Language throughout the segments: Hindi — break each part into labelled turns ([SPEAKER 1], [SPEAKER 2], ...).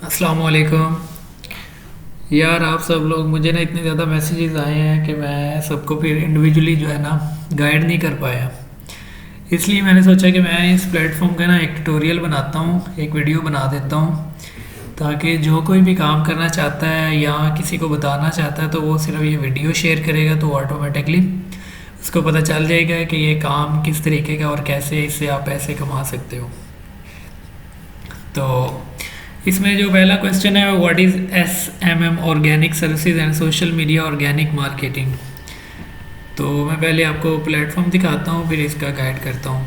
[SPEAKER 1] अस्सलाम वालेकुम। यार आप सब लोग मुझे ना इतने ज़्यादा मैसेजेस आए हैं कि मैं सबको फिर इंडिविजुअली जो है ना गाइड नहीं कर पाया। इसलिए मैंने सोचा कि मैं इस प्लेटफॉर्म का ना एक ट्यूटोरियल बनाता हूँ, एक वीडियो बना देता हूँ, ताकि जो कोई भी काम करना चाहता है या किसी को बताना चाहता है तो वो सिर्फ ये वीडियो शेयर करेगा तो ऑटोमेटिकली उसको पता चल जाएगा कि ये काम किस तरीके का और कैसे इससे आप पैसे कमा सकते हो। तो इसमें जो पहला क्वेश्चन है what is SMM organic services and social media organic marketing. तो मैं पहले आपको प्लेटफॉर्म दिखाता हूँ फिर इसका गाइड करता हूँ।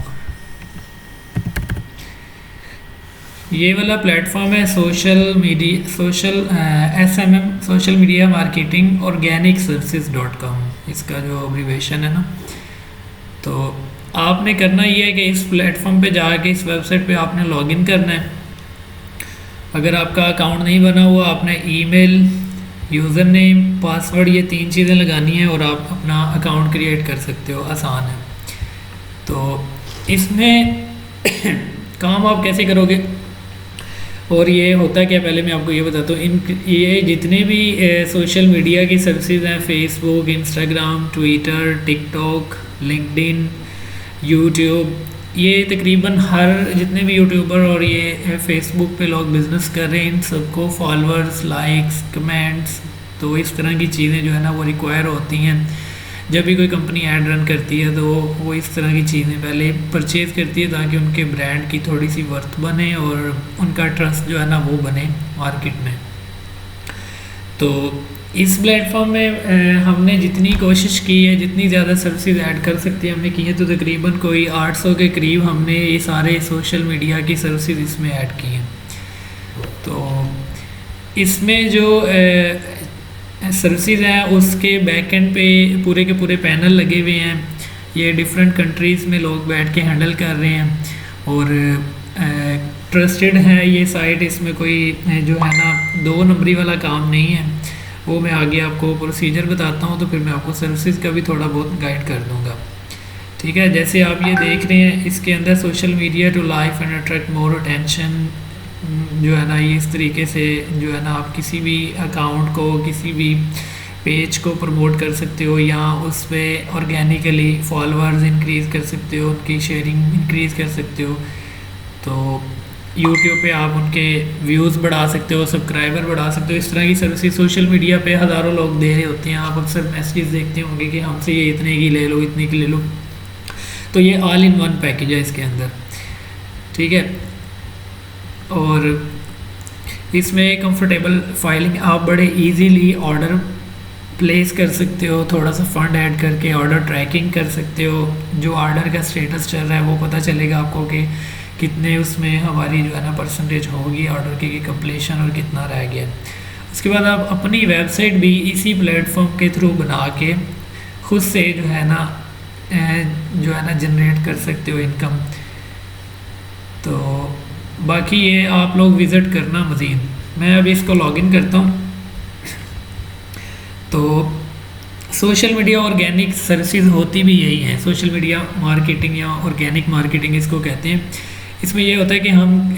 [SPEAKER 1] ये वाला प्लेटफॉर्म है SMM social media marketing organic services .com, इसका जो अब्रीवेशन है ना। तो आपने करना ये है कि इस प्लेटफॉर्म पे जाके इस वेबसाइट पे आपने लॉगिन करना है। अगर आपका अकाउंट नहीं बना हुआ आपने ईमेल, यूज़र नेम, पासवर्ड ये 3 चीज़ें लगानी है और आप अपना अकाउंट क्रिएट कर सकते हो, आसान है। तो इसमें काम आप कैसे करोगे और ये होता क्या, पहले मैं आपको ये बताता हूँ। इन ये जितने भी सोशल मीडिया की सर्विसेज हैं, Facebook, Instagram, Twitter, TikTok, LinkedIn, YouTube, ये तकरीबन हर जितने भी यूट्यूबर और ये फेसबुक पे लोग बिज़नेस कर रहे हैं इन सबको फॉलोअर्स, लाइक्स, कमेंट्स, तो इस तरह की चीज़ें जो है ना वो रिक्वायर होती हैं। जब भी कोई कंपनी ऐड रन करती है तो वो इस तरह की चीज़ें पहले परचेज़ करती है ताकि उनके ब्रांड की थोड़ी सी वर्थ बने और उनका ट्रस्ट जो है ना वो बने मार्केट में। तो इस प्लेटफॉर्म में हमने जितनी कोशिश की है, जितनी ज़्यादा सर्विसेज ऐड कर सकते हैं हमने की है, तो तकरीबन कोई 800 के करीब हमने ये सारे सोशल मीडिया की सर्विसेज इसमें ऐड की हैं। तो इसमें जो सर्विसेज हैं उसके बैक एंड पे पूरे के पूरे पैनल लगे हुए हैं। ये डिफरेंट कंट्रीज़ में लोग बैठ के हैंडल कर रहे हैं और ट्रस्टेड है ये साइट। इसमें कोई जो है ना 2 नंबरी वाला काम नहीं है। वो मैं आगे आपको प्रोसीजर बताता हूँ तो फिर मैं आपको सर्विसेज का भी थोड़ा बहुत गाइड कर दूँगा। ठीक है, जैसे आप ये देख रहे हैं इसके अंदर social media to life and attract more attention जो है ना, ये इस तरीके से जो है ना आप किसी भी अकाउंट को, किसी भी पेज को प्रमोट कर सकते हो या उस पर ऑर्गेनिकली फॉलोअर्स इंक्रीज़ कर सकते हो, उनकी शेयरिंग इंक्रीज़ कर सकते हो। तो यूट्यूब पे आप उनके व्यूज़ बढ़ा सकते हो, सब्सक्राइबर बढ़ा सकते हो। इस तरह की सर्विसेज सोशल मीडिया पे हज़ारों लोग दे रहे होते हैं। आप अक्सर मैसेजेस देखते होंगे कि हमसे ये इतने की ले लो, इतने की ले लो। तो ये ऑल इन वन पैकेज है इसके अंदर, ठीक है। और इसमें कंफर्टेबल फाइलिंग, आप बड़े इजीली ऑर्डर प्लेस कर सकते हो, थोड़ा सा फंड ऐड करके ऑर्डर ट्रैकिंग कर सकते हो। जो ऑर्डर का स्टेटस चल रहा है वो पता चलेगा आपको कि कितने उसमें हमारी जो है ना परसेंटेज होगी ऑर्डर की कंप्लीशन और कितना रह गया। उसके बाद आप अपनी वेबसाइट भी इसी प्लेटफॉर्म के थ्रू बना के खुद से जो है ना जनरेट कर सकते हो इनकम। तो बाकी ये आप लोग विज़िट करना मज़ीद। मैं अभी इसको लॉगिन करता हूँ। तो सोशल मीडिया ऑर्गेनिक सर्विसेज होती भी यही हैं, सोशल मीडिया मार्केटिंग या ऑर्गेनिक मार्केटिंग इसको कहते हैं। इसमें ये होता है कि हम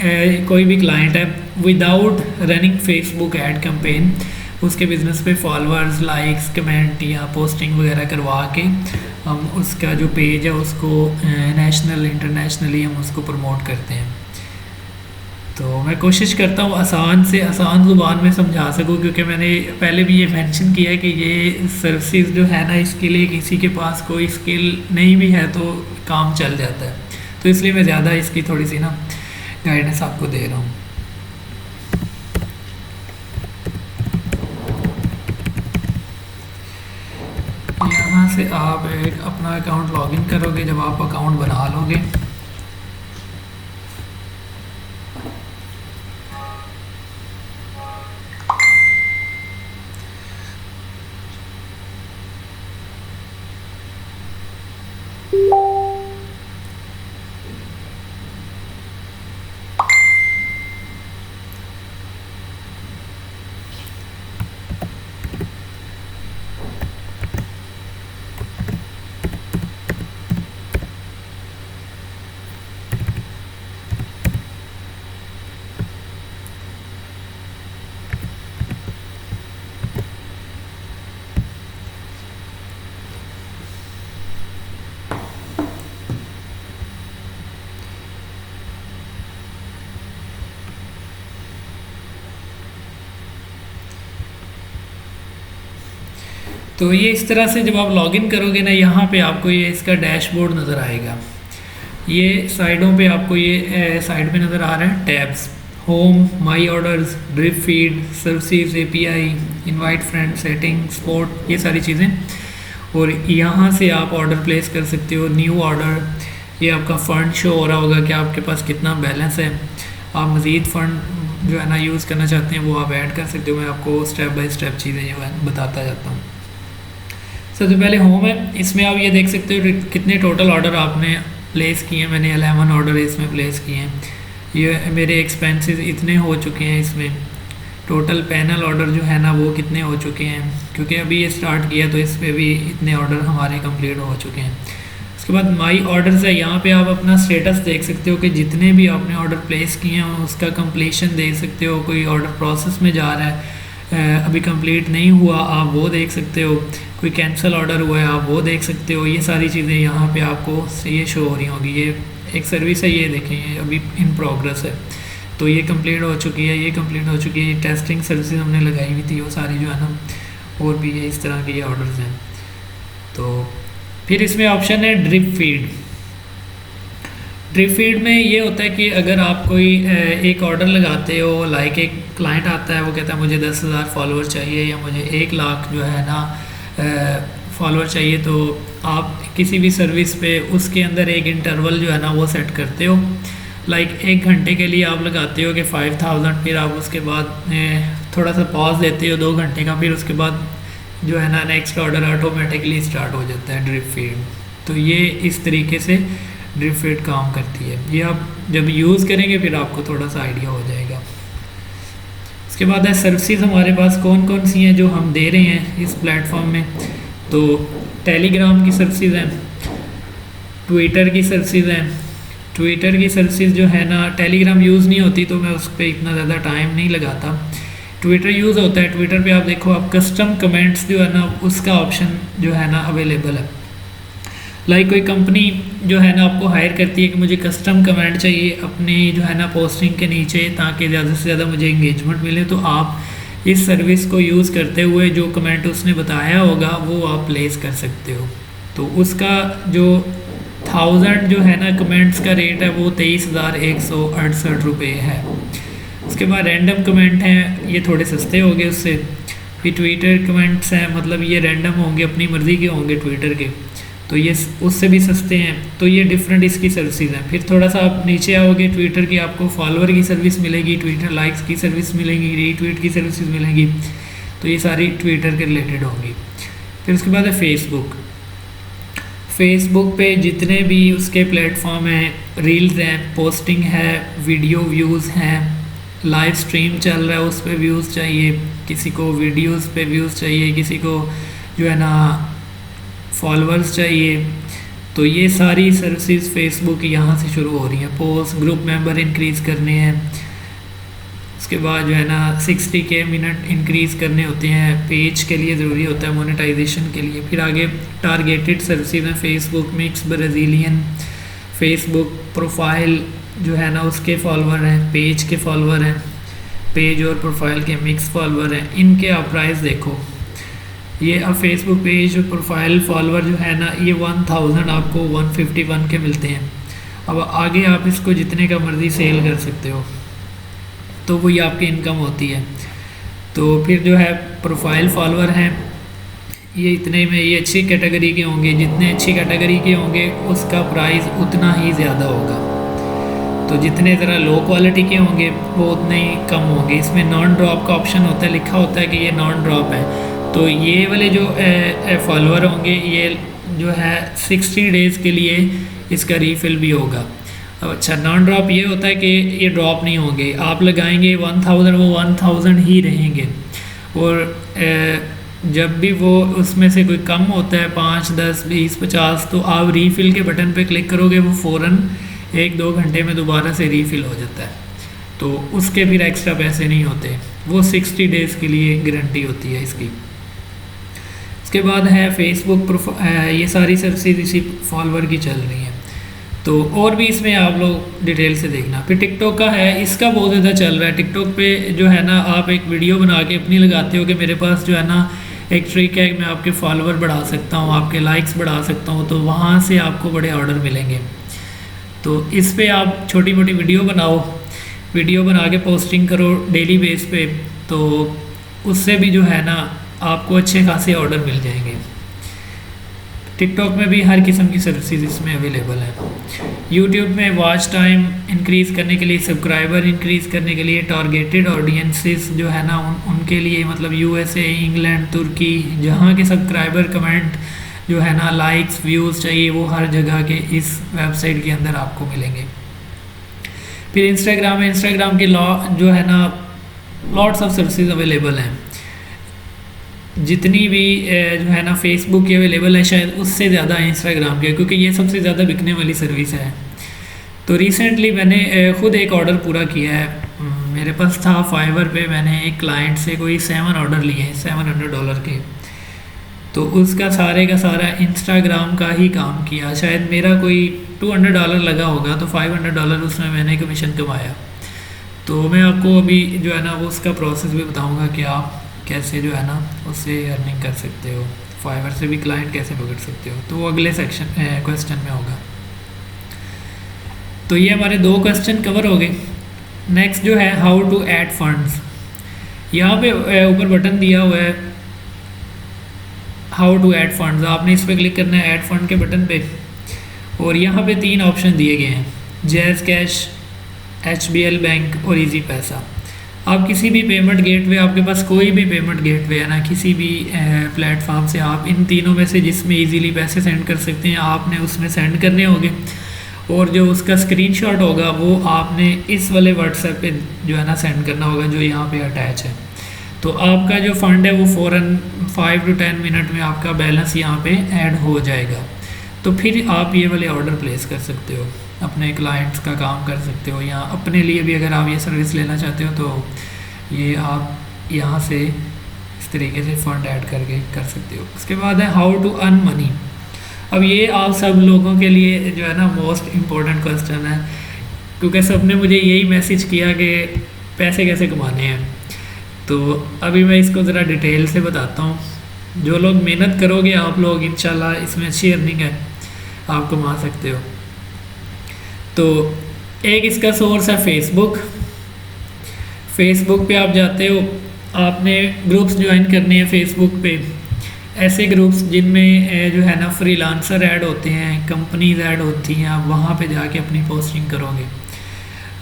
[SPEAKER 1] कोई भी क्लाइंट है without running Facebook ad campaign उसके बिज़नेस पे फॉलोअर्स, लाइक्स, कमेंट या पोस्टिंग वगैरह करवा के हम उसका जो पेज है उसको नेशनल इंटरनेशनली हम उसको प्रमोट करते हैं। तो मैं कोशिश करता हूँ आसान से आसान ज़ुबान में समझा सकूँ, क्योंकि मैंने पहले भी ये मेंशन किया है कि ये सर्विसेज जो है ना इसके लिए किसी के पास कोई स्किल नहीं भी है तो काम चल जाता है। तो इसलिए मैं ज़्यादा इसकी थोड़ी सी ना गाइडेंस आपको दे रहा हूँ। यहाँ से आप एक अपना अकाउंट लॉगिन करोगे, जब आप अकाउंट बना लोगे तो ये इस तरह से जब आप लॉगिन करोगे ना, यहाँ पे आपको ये इसका डैशबोर्ड नज़र आएगा। ये साइडों पे आपको ये साइड पे नज़र आ रहा है tabs, home, my orders, drip feed, services, API, invite friend, setting, support, ये सारी चीज़ें। और यहाँ से आप ऑर्डर प्लेस कर सकते हो, न्यू ऑर्डर, ये आपका फ़ंड शो हो रहा होगा कि आपके पास कितना बैलेंस है। आप मज़ीद फ़ंड जो है ना यूज़ करना चाहते हैं वो आप ऐड कर सकते हो। मैं आपको स्टेप बाय स्टेप चीज़ें जो है बताता जाता हूँ। सबसे पहले होम है, इसमें आप ये देख सकते हो कितने टोटल ऑर्डर आपने प्लेस किए हैं। मैंने 11 ऑर्डर इसमें प्लेस किए हैं। ये मेरे एक्सपेंसेस इतने हो चुके हैं इसमें। टोटल पैनल ऑर्डर जो है ना वो कितने हो चुके हैं, क्योंकि अभी ये स्टार्ट किया तो इस पर भी इतने ऑर्डर हमारे कंप्लीट हो चुके हैं। उसके बाद माई ऑर्डर्स है, यहाँ पे आप अपना स्टेटस देख सकते हो कि जितने भी आपने ऑर्डर प्लेस किए हैं उसका कंप्लीशन देख सकते हो। कोई ऑर्डर प्रोसेस में जा रहा है, अभी कंप्लीट नहीं हुआ, आप वो देख सकते हो। कोई कैंसिल ऑर्डर हुआ है, आप वो देख सकते हो। ये सारी चीज़ें यहाँ पे आपको ये शो हो रही होंगी। ये एक सर्विस है, ये देखें, ये अभी इन प्रोग्रेस है। तो ये कंप्लीट हो चुकी है, ये कंप्लीट हो चुकी है। टेस्टिंग सर्विस हमने लगाई हुई थी वो सारी जो है ना, और भी ये इस तरह के ये ऑर्डर्स हैं। तो फिर इसमें ऑप्शन है ड्रिप फीड। ड्रिप फीड में ये होता है कि अगर आप कोई एक ऑर्डर लगाते हो, लाइक एक क्लाइंट आता है, वो कहता है मुझे 10,000 फॉलोअर चाहिए या मुझे 1 लाख जो है ना फॉलोअर चाहिए, तो आप किसी भी सर्विस पे उसके अंदर एक इंटरवल जो है ना वो सेट करते हो। लाइक 1 घंटे के लिए आप लगाते हो कि 5,000, फिर आप उसके बाद थोड़ा सा पॉज लेते हो 2 घंटे का, फिर उसके बाद जो है ना नेक्स्ट ऑर्डर ऑटोमेटिकली स्टार्ट हो जाता है ड्रिप फीड। तो ये इस तरीके से ड्रिप फीड काम करती है। ये आप जब यूज़ करेंगे फिर आपको थोड़ा सा आइडिया हो जाएगा। उसके बाद है सर्विसेज हमारे पास कौन कौन सी हैं जो हम दे रहे हैं इस प्लेटफॉर्म में। तो टेलीग्राम की सर्विसेज हैं, ट्विटर की सर्विसेज हैं। ट्विटर की सर्विसेज जो है ना, टेलीग्राम यूज़ नहीं होती तो मैं उस पर इतना ज़्यादा टाइम नहीं लगाता। ट्विटर यूज़ होता है। ट्विटर पे आप देखो, आप कस्टम कमेंट्स जो है ना उसका ऑप्शन जो है ना अवेलेबल है। लाइक कोई कंपनी जो है ना आपको हायर करती है कि मुझे कस्टम कमेंट चाहिए अपनी जो है ना पोस्टिंग के नीचे, ताकि ज़्यादा से ज़्यादा मुझे एंगेजमेंट मिले, तो आप इस सर्विस को यूज़ करते हुए जो कमेंट उसने बताया होगा वो आप प्लेस कर सकते हो। तो उसका जो 1000 जो है ना कमेंट्स का रेट है वो 23,168 रुपये है। उसके बाद रैंडम कमेंट हैं, ये थोड़े सस्ते हो गए उससे। फिर ट्विटर कमेंट्स हैं, मतलब ये रैंडम होंगे, अपनी मर्ज़ी के होंगे ट्विटर के, तो ये उससे भी सस्ते हैं। तो ये डिफरेंट इसकी सर्विसेज हैं। फिर थोड़ा सा आप नीचे आओगे, ट्विटर की आपको फॉलोअर की सर्विस मिलेगी, ट्विटर लाइक्स की सर्विस मिलेगी, रीट्वीट की सर्विसेज मिलेंगी। तो ये सारी ट्विटर के रिलेटेड होंगी। फिर उसके बाद है फेसबुक। फेसबुक पे जितने भी उसके प्लेटफॉर्म हैं, रील्स हैं, पोस्टिंग है, वीडियो व्यूज़ हैं, लाइव स्ट्रीम चल रहा है उस पर व्यूज़ चाहिए, किसी को वीडियोस पे व्यूज़ चाहिए, किसी को जो है ना फॉलोअर्स चाहिए। तो ये सारी सर्विसेज फेसबुक यहाँ से शुरू हो रही हैं। पोस्ट, ग्रुप मेंबर इंक्रीज़ करने हैं, उसके बाद जो है ना 60K मिनट इंक्रीज़ करने होते हैं, पेज के लिए ज़रूरी होता है मोनेटाइजेशन के लिए। फिर आगे टारगेटेड सर्विसेज हैं, Facebook mix, Brazilian, Facebook profile जो है ना उसके फॉलोअर हैं, पेज के फॉलोअर हैं, पेज और प्रोफाइल के मिक्स फॉलोअर हैं। इनके आप प्राइस देखो, ये अब फेसबुक पेज और प्रोफाइल फॉलोअर जो है ना ये 1000 आपको 151 के मिलते हैं। अब आगे आप इसको जितने का मर्ज़ी सेल कर सकते हो, तो वही आपकी इनकम होती है। तो फिर जो है प्रोफाइल फॉलोअर हैं, ये इतने में, ये अच्छी कैटेगरी के होंगे, जितने अच्छी कैटेगरी के होंगे उसका प्राइस उतना ही ज़्यादा होगा। तो जितने ज़रा लो क्वालिटी के होंगे वो उतने ही कम होंगे। इसमें नॉन ड्रॉप का ऑप्शन होता है, लिखा होता है कि ये नॉन ड्रॉप है। तो ये वाले जो फॉलोअर होंगे ये जो है 60 डेज़ के लिए इसका रीफ़िल भी होगा। अच्छा, नॉन ड्रॉप ये होता है कि ये ड्रॉप नहीं होंगे, आप लगाएंगे 1000 वो 1000 ही रहेंगे। और जब भी वो उसमें से कोई कम होता है 5, 10, 20, 50, तो आप रीफ़िल के बटन पे क्लिक करोगे, वो फ़ौरन 1-2 घंटे में दोबारा से रीफ़िल हो जाता है। तो उसके फिर एक्स्ट्रा पैसे नहीं होते, वो 60 डेज़ के लिए गारंटी होती है इसकी। उसके बाद है फेसबुक ये सारी सर्विसेज इसी फॉलोअर की चल रही हैं। तो और भी इसमें आप लोग डिटेल से देखना। फिर टिकटॉक का है, इसका बहुत ज़्यादा चल रहा है। टिकटॉक पे जो है ना आप एक वीडियो बना के अपनी लगाते हो कि मेरे पास जो है ना एक ट्रिक है, मैं आपके फॉलोवर बढ़ा सकता हूँ, आपके लाइक्स बढ़ा सकता हूँ, तो वहाँ से आपको बड़े ऑर्डर मिलेंगे। तो इस पे आप छोटी मोटी वीडियो बनाओ, वीडियो बना के पोस्टिंग करो डेली बेस पे, तो उससे भी जो है ना आपको अच्छे खासे ऑर्डर मिल जाएंगे। टिकटॉक में भी हर किस्म की सर्विसेज इसमें अवेलेबल है। यूट्यूब में वॉच टाइम इंक्रीज़ करने के लिए, सब्सक्राइबर इंक्रीज़ करने के लिए, टारगेटेड ऑडियंसेस जो है ना उनके लिए, मतलब यूएसए, इंग्लैंड, तुर्की, जहाँ के सब्सक्राइबर, कमेंट जो है ना, लाइक्स, व्यूज़ चाहिए, वो हर जगह के इस वेबसाइट के अंदर आपको मिलेंगे। फिर इंस्टाग्राम है, इंस्टाग्राम के जो है ना लॉट्स ऑफ सर्विसेज अवेलेबल हैं। जितनी भी जो है ना फेसबुक की अवेलेबल है, शायद उससे ज़्यादा है इंस्टाग्राम के, क्योंकि ये सबसे ज़्यादा बिकने वाली सर्विस है। तो रिसेंटली मैंने ख़ुद एक ऑर्डर पूरा किया है। मेरे पास था फाइवर पे, मैंने एक क्लाइंट से कोई 7 ऑर्डर लिए हैं $700 के। तो उसका सारे का सारा इंस्टाग्राम का ही काम किया। शायद मेरा कोई $200 लगा होगा, तो $500 उसमें मैंने कमीशन कमाया। तो मैं आपको अभी जो है ना वो उसका प्रोसेस भी बताऊंगा कि आप कैसे जो है ना उससे अर्निंग कर सकते हो, फाइवर से भी क्लाइंट कैसे पकड़ सकते हो, तो वो अगले क्वेश्चन में होगा। तो ये हमारे 2 क्वेश्चन कवर हो गए। नेक्स्ट जो है हाउ टू ऐड फंड्स। यहाँ पे ऊपर बटन दिया हुआ है हाउ टू ऐड फंड्स, आपने इस पर क्लिक करना है ऐड फंड के बटन पे, और यहाँ पे 3 ऑप्शन दिए गए हैं, जैज़ कैश, HBL बैंक और इजी पैसा। आप किसी भी पेमेंट गेटवे, आपके पास कोई भी पेमेंट गेटवे है ना, किसी भी प्लेटफॉर्म से आप इन तीनों में से जिसमें इजीली पैसे सेंड कर सकते हैं, आपने उसमें सेंड करने होंगे, और जो उसका स्क्रीनशॉट होगा वो आपने इस वाले व्हाट्सएप पे जो है ना सेंड करना होगा, जो यहाँ पे अटैच है। तो आपका जो फ़ंड है वो फ़ौरन 5 to 10 मिनट में आपका बैलेंस यहाँ पे ऐड हो जाएगा। तो फिर आप ये वाले ऑर्डर प्लेस कर सकते हो, अपने क्लाइंट्स का काम कर सकते हो, या अपने लिए भी अगर आप ये सर्विस लेना चाहते हो तो ये आप यहाँ से इस तरीके से फ़ंड ऐड करके कर सकते हो। उसके बाद है हाउ टू अर्न मनी। अब ये आप सब लोगों के लिए जो है ना मोस्ट इम्पोर्टेंट क्वेश्चन है, क्योंकि सब ने मुझे यही मैसेज किया कि पैसे कैसे कमाने हैं। तो अभी मैं इसको ज़रा डिटेल से बताता हूँ। जो लोग मेहनत करोगे आप लोग, इंशाल्लाह इसमें अच्छी अर्निंग है, आप कमा सकते हो। तो एक इसका सोर्स है फेसबुक। फेसबुक पे आप जाते हो, आपने ग्रुप्स ज्वाइन करने हैं फेसबुक पे, ऐसे ग्रुप्स जिनमें जो है ना फ्रीलांसर ऐड होते हैं, कंपनीज ऐड होती हैं। आप वहाँ पे जाके अपनी पोस्टिंग करोगे,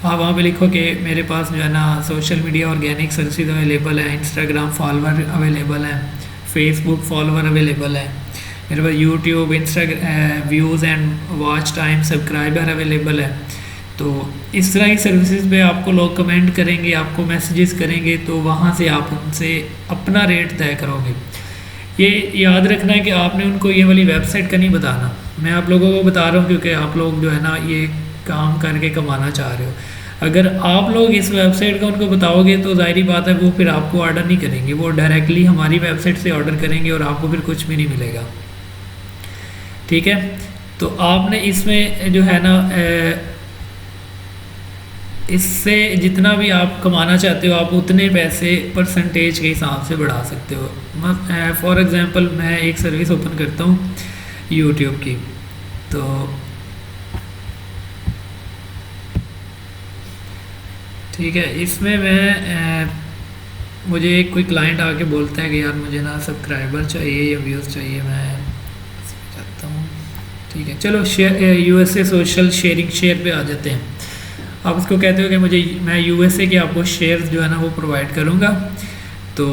[SPEAKER 1] आप वहाँ पे लिखो कि मेरे पास जो है ना social media organic services available है, इंस्टाग्राम फॉलोवर अवेलेबल है, फेसबुक फॉलोवर अवेलेबल है, मेरे पास YouTube, views and watch time, subscriber available है। तो इस तरह की सर्विसेज पे आपको लोग कमेंट करेंगे, आपको मैसेजेस करेंगे, तो वहाँ से आप उनसे अपना रेट तय करोगे। ये याद रखना है कि आपने उनको ये वाली वेबसाइट का नहीं बताना, मैं आप लोगों को बता रहा हूँ क्योंकि आप लोग जो है ना ये काम करके कमाना चाह रहे हो। अगर आप लोग इस वेबसाइट का उनको बताओगे तो ज़ाहिरी बात है वो फिर आपको ऑर्डर नहीं करेंगे, वो डायरेक्टली हमारी वेबसाइट से ऑर्डर करेंगे और आपको फिर कुछ भी नहीं मिलेगा। ठीक है, तो आपने इसमें जो है ना इससे जितना भी आप कमाना चाहते हो आप उतने पैसे परसेंटेज के हिसाब से बढ़ा सकते हो। फॉर एग्ज़ाम्पल मैं एक सर्विस ओपन करता हूँ यूट्यूब की, तो ठीक है, इसमें मैं मुझे एक कोई क्लाइंट आके बोलता है कि यार मुझे ना सब्सक्राइबर चाहिए या व्यूज़ चाहिए, मैं चाहता हूँ। ठीक है, चलो यूएसए सोशल शेयर पे आ जाते हैं। आप उसको कहते हो कि मैं यूएसए के आपको शेयर्स जो है ना वो प्रोवाइड करूँगा, तो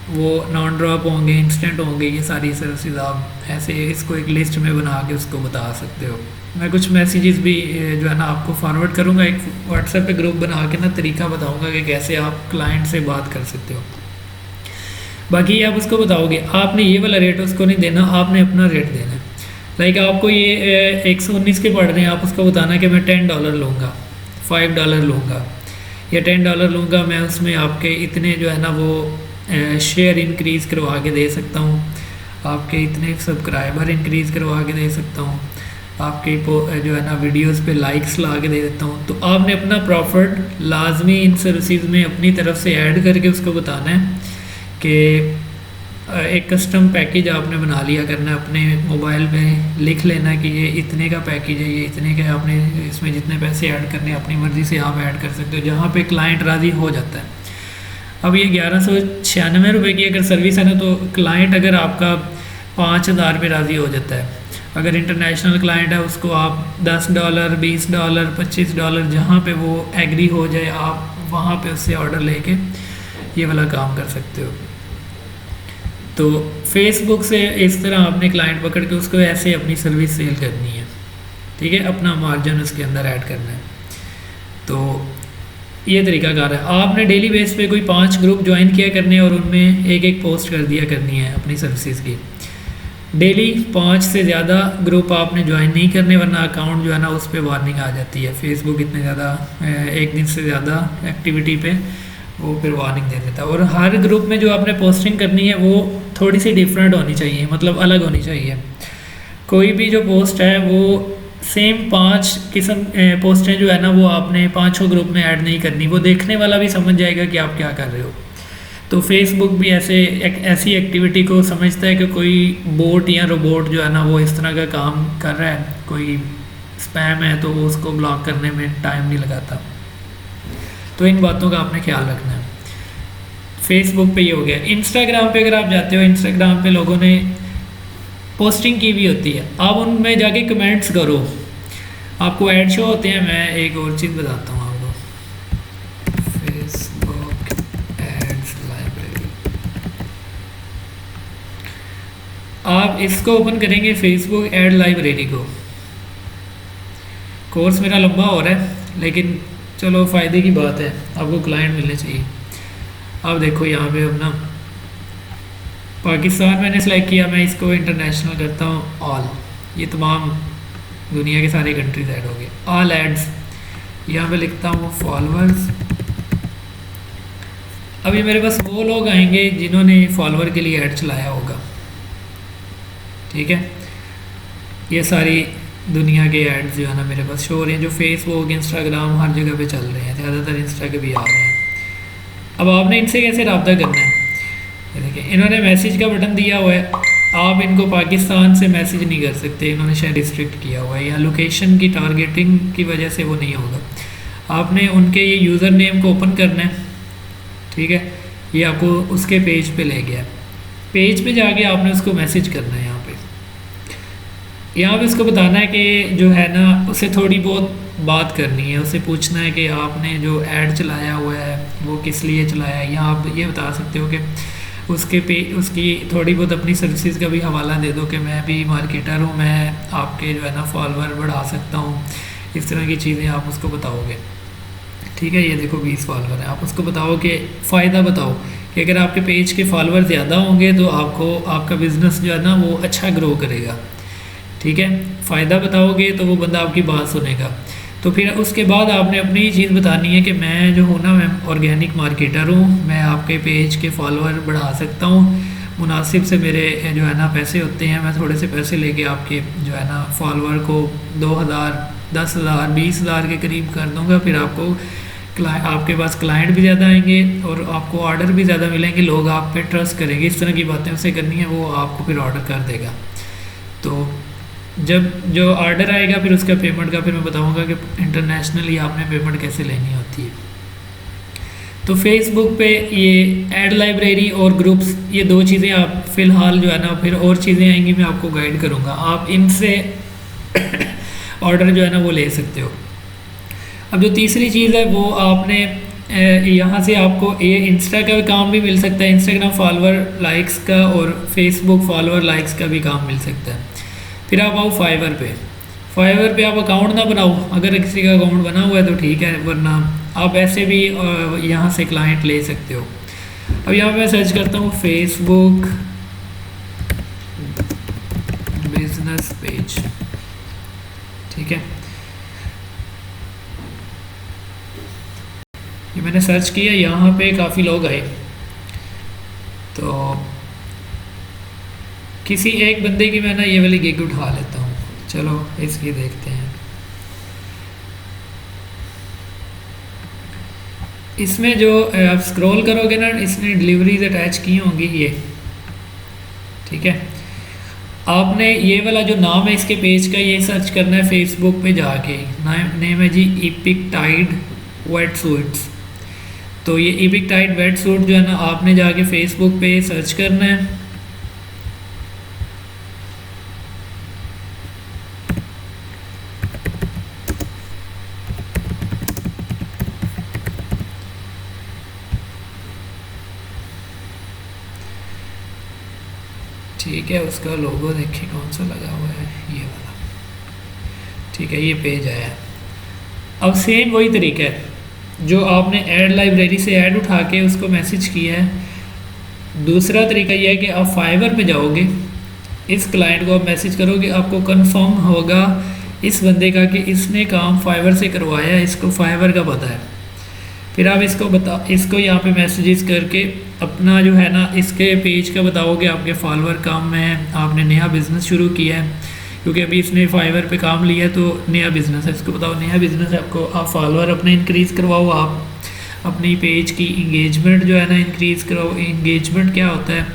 [SPEAKER 1] वो नॉन ड्रॉप होंगे, इंस्टेंट होंगे, ये सारी सर्विसेज आप ऐसे इसको एक लिस्ट में बना के उसको बता सकते हो। मैं कुछ मैसेजेस भी जो है ना आपको फॉरवर्ड करूँगा, एक व्हाट्सएप पे ग्रुप बना के ना तरीका बताऊँगा कि कैसे आप क्लाइंट से बात कर सकते हो। बाकी आप उसको बताओगे, आपने ये वाला रेट उसको नहीं देना, आपने अपना रेट देना है। लाइक आपको ये 119 के पड़ रहे हैं, आप उसको बताना कि मैं $10 लूँगा, $5 लूँगा या $10 लूँगा, मैं उसमें आपके इतने जो है ना वो शेयर इंक्रीज़ करवा के दे सकता हूँ, आपके इतने सब्सक्राइबर इंक्रीज़ करवा के दे सकता हूँ, आपके जो है ना वीडियोस पे लाइक्स ला के दे देता हूँ। तो आपने अपना प्रॉफिट लाजमी इन सर्विसेज में अपनी तरफ से ऐड करके उसको बताना है कि एक कस्टम पैकेज आपने बना लिया करना है, अपने मोबाइल पे लिख लेना कि ये इतने का पैकेज है, ये इतने का, आपने इसमें जितने पैसे ऐड करने हैं अपनी मर्ज़ी से आप ऐड कर सकते हो, जहाँ पे क्लाइंट राज़ी हो जाता है। अब ये 1196 रुपये की अगर सर्विस है ना, तो क्लाइंट अगर आपका 5000 पे राज़ी हो जाता है। अगर इंटरनेशनल क्लाइंट है उसको आप $10, $20, $25 जहाँ पे वो एग्री हो जाए, आप वहाँ पे उससे ऑर्डर लेके ये वाला काम कर सकते हो। तो फेसबुक से इस तरह आपने क्लाइंट पकड़ के उसको ऐसे अपनी सर्विस सेल करनी है, ठीक है, अपना मार्जिन उसके अंदर ऐड करना है। तो ये तरीकाकार है। आपने डेली बेस पे कोई 5 ग्रुप ज्वाइन किया करने और उनमें एक एक पोस्ट कर दिया करनी है अपनी सर्विसेज की। डेली 5 से ज़्यादा ग्रुप आपने ज्वाइन नहीं करने, वरना अकाउंट जो है ना उस पर वार्निंग आ जाती है। फेसबुक इतने ज़्यादा एक दिन से ज़्यादा एक्टिविटी पे वो फिर वार्निंग दे देता है। और हर ग्रुप में जो आपने पोस्टिंग करनी है वो थोड़ी सी डिफरेंट होनी चाहिए, मतलब अलग होनी चाहिए। कोई भी जो पोस्ट है वो सेम 5 किस्म पोस्टें जो है ना वो आपने 5 ग्रुप में ऐड नहीं करनी, वो देखने वाला भी समझ जाएगा कि आप क्या कर रहे हो। तो फेसबुक भी ऐसी एक्टिविटी को समझता है कि कोई बोट या रोबोट जो है ना वो इस तरह का काम कर रहा है, कोई स्पैम है, तो वो उसको ब्लॉक करने में टाइम नहीं लगाता। तो इन बातों का आपने ख्याल रखना है। फेसबुक पे ये हो गया। इंस्टाग्राम पे अगर आप जाते हो, इंस्टाग्राम पे लोगों ने पोस्टिंग की भी होती है, आप उनमें जाके कमेंट्स करो, आपको ऐड शो होते हैं। मैं एक और चीज़ बताता हूँ आपको, फेसबुक एड्स लाइब्रेरी। आप इसको ओपन करेंगे, फेसबुक एड लाइब्रेरी को। कोर्स मेरा लंबा हो रहा है लेकिन चलो फ़ायदे की बात है, आपको क्लाइंट मिलने चाहिए। आप देखो यहाँ पे अपना पाकिस्तान मैंने सेलेक्ट किया, मैं इसको इंटरनेशनल करता हूँ ऑल, ये तमाम दुनिया के सारे कंट्रीज ऐड हो गए। ऑल एड्स यहाँ पे लिखता हूँ फॉलोअर्स। अब ये मेरे पास वो लोग आएंगे जिन्होंने फॉलोअर के लिए ऐड चलाया होगा, ठीक है। ये सारी दुनिया के ऐड्स जो है ना मेरे पास शो हो रहे हैं, जो फेसबुक इंस्टाग्राम हर जगह पे चल रहे हैं, ज़्यादातर इंस्टा के भी आ रहे हैं। अब आपने इनसे कैसे रब्ता करना है, ये देखिए इन्होंने मैसेज का बटन दिया हुआ है, आप इनको पाकिस्तान से मैसेज नहीं कर सकते, इन्होंने शायद रिस्ट्रिक्ट किया हुआ है, या लोकेशन की टारगेटिंग की वजह से वो नहीं होगा। आपने उनके ये यूज़र नेम को ओपन करना है, ठीक है, ये आपको उसके पेज पे ले गया। पेज पे जाके आपने उसको मैसेज करना है। यहाँ पे उसको बताना है कि जो है ना उसे थोड़ी बहुत बात करनी है, उसे पूछना है कि आपने जो ऐड चलाया हुआ है वो किस लिए चलाया है, या आप ये बता सकते हो कि उसकी थोड़ी बहुत अपनी सर्विसेज का भी हवाला दे दो कि मैं भी मार्केटर हूँ, मैं आपके जो है ना फॉलोअर बढ़ा सकता हूँ। इस तरह की चीज़ें आप उसको बताओगे, ठीक है। ये देखो 20 फॉलोअर है, आप उसको बताओ कि फ़ायदा बताओ कि अगर आपके पेज के फॉलोअर ज़्यादा होंगे तो आपको आपका बिज़नेस जो है ना वो अच्छा ग्रो करेगा, ठीक है। फ़ायदा बताओगे तो वो बंदा आपकी बात सुनेगा। तो फिर उसके बाद आपने अपनी चीज़ बतानी है कि मैं जो हूँ ना मैं ऑर्गेनिक मार्केटर हूँ, मैं आपके पेज के फॉलोअर बढ़ा सकता हूँ, मुनासिब से मेरे जो है ना पैसे होते हैं, मैं थोड़े से पैसे लेके आपके जो है ना फॉलोअर को 2000, 10,000, 20,000 के करीब कर दूँगा। फिर आपके पास क्लाइंट भी ज़्यादा आएंगे और आपको ऑर्डर भी ज़्यादा मिलेंगे, लोग आप पे ट्रस्ट करेंगे। इस तरह की बातें उसे करनी है, वो आपको फिर ऑर्डर कर देगा। तो जब जो ऑर्डर आएगा फिर उसका पेमेंट का फिर मैं बताऊंगा कि इंटरनेशनली आपने पेमेंट कैसे लेनी होती है। तो फेसबुक पे ये ऐड लाइब्रेरी और ग्रुप्स, ये दो चीज़ें आप फ़िलहाल जो है ना, फिर और चीज़ें आएंगी मैं आपको गाइड करूँगा, आप इनसे ऑर्डर जो है ना वो ले सकते हो। अब जो तीसरी चीज़ है वो आपने यहाँ से आपको ये इंस्टा का काम भी मिल सकता है, इंस्टाग्राम फॉलोअर लाइक्स का और फेसबुक फॉलोअर लाइक्स का भी काम मिल सकता है। फिर आप आओ फाइवर पे आप अकाउंट ना बनाओ, अगर किसी का अकाउंट बना हुआ है तो ठीक है, वरना आप ऐसे भी यहाँ से क्लाइंट ले सकते हो। अब यहाँ पे मैं सर्च करता हूँ फेसबुक बिजनेस पेज, ठीक है। ये मैंने सर्च किया, यहाँ पे काफ़ी लोग आए, तो किसी एक बंदे की मैं ना ये वाली गिग उठा लेता हूँ, चलो इसकी देखते हैं। इसमें जो आप स्क्रॉल करोगे ना, इसने डिलीवरीज अटैच की होंगी, ये ठीक है। आपने ये वाला जो नाम है इसके पेज का, ये सर्च करना है फेसबुक पे जाके। नेम है जी इपिक टाइड वेट सूट्स। तो ये इपिक टाइड वेट सूट जो है ना, आपने जाके फेसबुक पे सर्च करना है। ठीक है, उसका लोगो देखिए कौन सा लगा हुआ है, ये वाला। ठीक है, ये पेज आया। अब सेम वही तरीका है जो आपने ऐड लाइब्रेरी से ऐड उठा के उसको मैसेज किया है। दूसरा तरीका यह है कि आप फाइवर पे जाओगे, इस क्लाइंट को आप मैसेज करोगे, आपको कंफर्म होगा इस बंदे का कि इसने काम फाइवर से करवाया है, इसको फाइवर का पता है। फिर आप इसको यहाँ पे मैसेजेस करके अपना जो है ना इसके पेज का बताओगे, आपके फॉलोअर काम में है, आपने नया बिज़नेस शुरू किया है, क्योंकि अभी इसने फाइवर पे काम लिया तो नया बिज़नेस है, इसको बताओ नया बिज़नेस है आपको, आप फॉलोअर अपने इंक्रीज़ करवाओ, आप अपनी पेज की इंगेजमेंट जो है ना इंक्रीज़ करवाओ। इंगेजमेंट क्या होता है?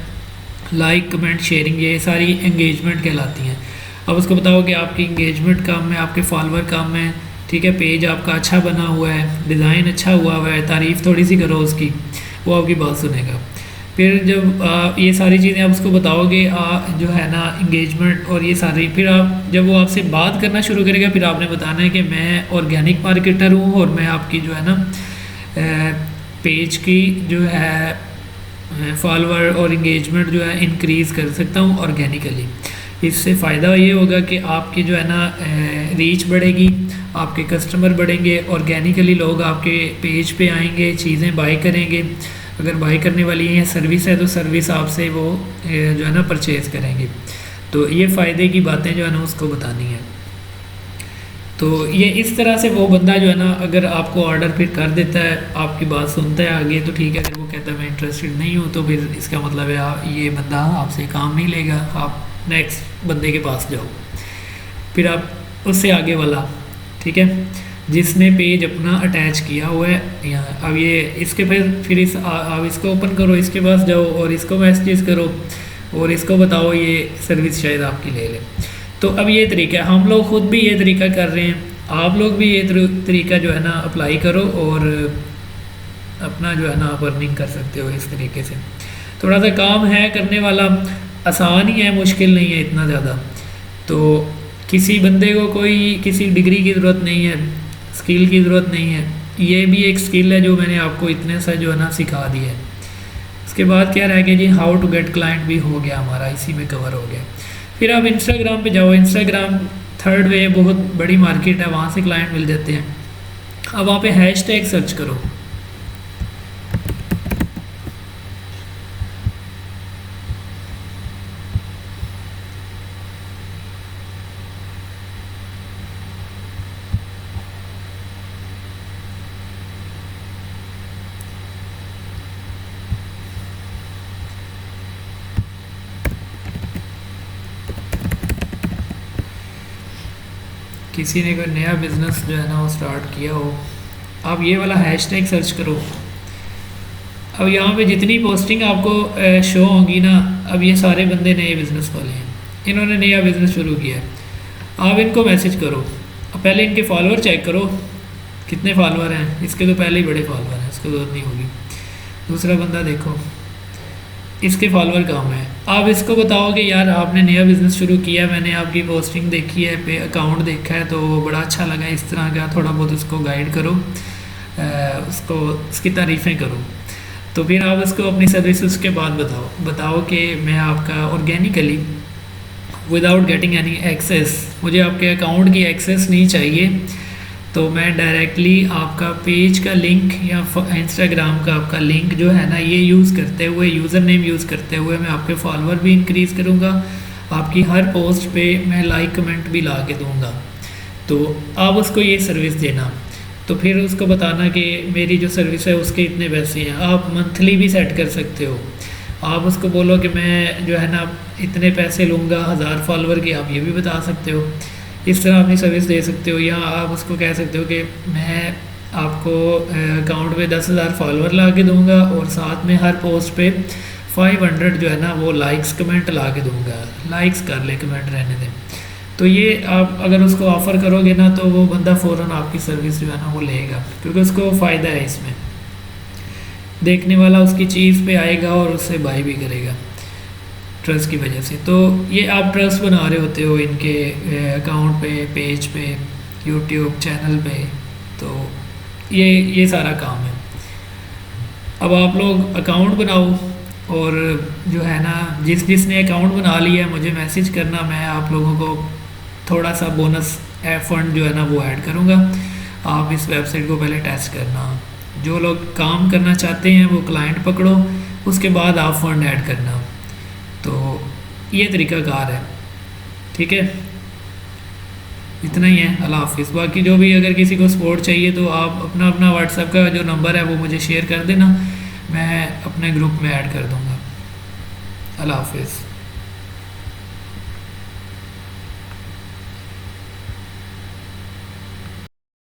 [SPEAKER 1] लाइक कमेंट शेयरिंग, ये सारी इंगेजमेंट कहलाती हैं। अब उसको बताओ कि आपकी इंगेजमेंट काम में, आपके फॉलोअर काम में, ठीक है, पेज आपका अच्छा बना हुआ है, डिज़ाइन अच्छा हुआ है, तारीफ़ थोड़ी सी करो उसकी, वो आपकी बात सुनेगा। फिर जब ये सारी चीज़ें आप उसको बताओगे, जो है ना इंगेजमेंट और ये सारी, फिर आप जब वो आपसे बात करना शुरू करेगा, फिर आपने बताना है कि मैं ऑर्गेनिक मार्केटर हूँ और मैं आपकी जो है ना पेज की जो है फॉलोअर और इंगेजमेंट जो है इंक्रीज़ कर सकता हूँ ऑर्गेनिकली। इससे फ़ायदा ये होगा कि आपकी जो है ना रीच बढ़ेगी, आपके कस्टमर बढ़ेंगे, ऑर्गेनिकली लोग आपके पेज पे आएंगे, चीज़ें बाय करेंगे। अगर बाय करने वाली है सर्विस है तो सर्विस आपसे वो जो है ना परचेज़ करेंगे। तो ये फ़ायदे की बातें जो है ना उसको बतानी है। तो ये इस तरह से वो बंदा जो है ना अगर आपको ऑर्डर फिर कर देता है, आपकी बात सुनता है आगे तो ठीक है, अगर वो कहता है मैं इंटरेस्टेड नहीं हूँ तो फिर इसका मतलब है ये बंदा आपसे काम नहीं लेगा, आप नेक्स्ट बंदे के पास जाओ। फिर आप उससे आगे वाला, ठीक है, जिसने पेज अपना अटैच किया हुआ है यहाँ, अब ये इसके फिर आप इसको ओपन करो, इसके पास जाओ और इसको मैसेज करो और इसको बताओ ये सर्विस शायद आपकी ले ले। तो अब ये तरीका है, हम लोग ख़ुद भी ये तरीका कर रहे हैं, आप लोग भी ये तरीका जो है ना अप्लाई करो और अपना जो है ना आप अर्निंग कर सकते हो इस तरीके से। थोड़ा सा काम है करने वाला, आसान ही है, मुश्किल नहीं है इतना ज़्यादा। तो किसी बंदे को कोई किसी डिग्री की ज़रूरत नहीं है, स्किल की ज़रूरत नहीं है, ये भी एक स्किल है जो मैंने आपको इतने सा जो है ना सिखा दी है। उसके बाद क्या रह गया जी, हाउ टू गेट क्लाइंट भी हो गया हमारा, इसी में कवर हो गया। फिर आप इंस्टाग्राम पे जाओ, इंस्टाग्राम थर्ड वे बहुत बड़ी मार्केट है, वहाँ से क्लाइंट मिल जाते हैं। अब वहाँ पे हैशटैग सर्च करो, किसी ने कोई नया बिज़नेस जो है ना वो स्टार्ट किया हो, आप ये वाला हैशटैग सर्च करो। अब यहाँ पे जितनी पोस्टिंग आपको शो होंगी ना, अब ये सारे बंदे नए बिज़नेस वाले हैं, इन्होंने नया बिज़नेस शुरू किया है। आप इनको मैसेज करो, अब पहले इनके फॉलोअर चेक करो कितने फॉलोअर हैं, इसके तो पहले ही बड़े फॉलोअर हैं, इसको ज़रूरत नहीं होगी। दूसरा बंदा देखो, इसके फॉलोअर कम है। आप इसको बताओ कि यार आपने नया बिज़नेस शुरू किया, मैंने आपकी पोस्टिंग देखी है, पे अकाउंट देखा है तो बड़ा अच्छा लगा, इस तरह का थोड़ा बहुत उसको गाइड करो, उसको उसकी तारीफ़ें करो। तो फिर आप उसको अपनी सर्विस उसके बाद बताओ कि मैं आपका organically without getting any access, मुझे आपके अकाउंट की एक्सेस नहीं चाहिए, तो मैं डायरेक्टली आपका पेज का लिंक या इंस्टाग्राम का आपका लिंक जो है ना ये यूज़ करते हुए, यूज़र नेम यूज़ करते हुए मैं आपके फॉलोअर भी इंक्रीज़ करूँगा, आपकी हर पोस्ट पे मैं लाइक कमेंट भी ला के दूँगा। तो आप उसको ये सर्विस देना, तो फिर उसको बताना कि मेरी जो सर्विस है उसके इतने पैसे हैं। आप मंथली भी सेट कर सकते हो, आप उसको बोलो कि मैं जो है ना इतने पैसे लूँगा 1000 फॉलोअर के, आप ये भी बता सकते हो, इस तरह अपनी सर्विस दे सकते हो। या आप उसको कह सकते हो कि मैं आपको अकाउंट पे 10,000 फॉलोअर ला के दूँगा और साथ में हर पोस्ट पे 500 जो है ना वो लाइक्स कमेंट ला के दूंगा, लाइक्स कर ले, कमेंट रहने दें। तो ये आप अगर उसको ऑफ़र करोगे ना तो वो बंदा फ़ौरन आपकी सर्विस जो है ना वो लेगा, क्योंकि उसको फ़ायदा है इसमें, देखने वाला उसकी चीज़ पे आएगा और उससे बाई भी करेगा ट्रस्ट की वजह से। तो ये आप ट्रस्ट बना रहे होते हो इनके अकाउंट पे, पेज पे, यूट्यूब चैनल पे। तो ये सारा काम है। अब आप लोग अकाउंट बनाओ और जो है ना जिसने अकाउंट बना लिया है मुझे मैसेज करना, मैं आप लोगों को थोड़ा सा बोनस फंड जो है ना वो ऐड करूँगा। आप इस वेबसाइट को पहले टेस्ट करना, जो लोग काम करना चाहते हैं वो क्लाइंट पकड़ो, उसके बाद आप फंड ऐड करना। तो ये तरीक़ाकार है, ठीक है। इतना ही है, अल्लाह हाफिज़। बाकी जो भी अगर किसी को सपोर्ट चाहिए तो आप अपना अपना व्हाट्सएप का जो नंबर है वो मुझे शेयर कर देना, मैं अपने ग्रुप में ऐड कर दूँगा। अल्लाह हाफिज़।